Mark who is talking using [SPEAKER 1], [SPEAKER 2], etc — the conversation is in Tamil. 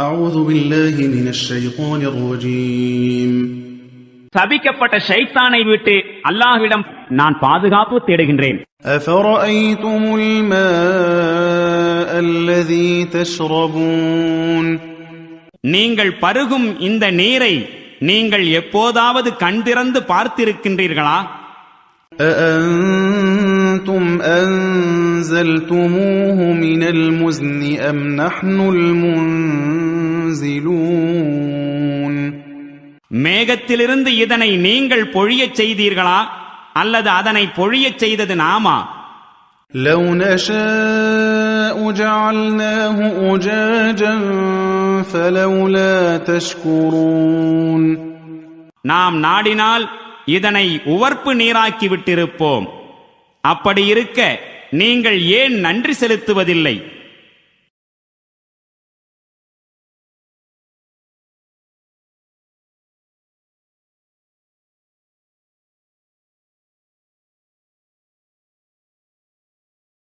[SPEAKER 1] أعوذ بالله من الشيطان الرجيم.
[SPEAKER 2] சபிக்கப்பட்ட ஷைத்தானை விட்டு அல்லாஹ்விடம் நான் பாதுகாப்பு தேடுகின்றேன்.
[SPEAKER 1] أفرأيتم الماء الذي تشربون.
[SPEAKER 2] நீங்கள் பருகும் இந்த நீரை நீங்கள் எப்போதாவது கண் திறந்து பார்த்திருக்கின்றீர்களா?
[SPEAKER 1] أأنتم أنزلتموه من المزن أم نحن المنزلون.
[SPEAKER 2] மேகத்திலிருந்து இதனை நீங்கள் பொழியச் செய்தீர்களா அல்லது அதனை பொழியச் செய்தது நாமா?
[SPEAKER 1] لو نشاء جعلناه أجاجا فلولا تشكرون.
[SPEAKER 2] நாம் நாடினால் இதனை உவர்ப்பு நீராக்கி விட்டிருப்போம். அப்படி இருக்க நீங்கள் ஏன் நன்றி செலுத்துவதில்லை?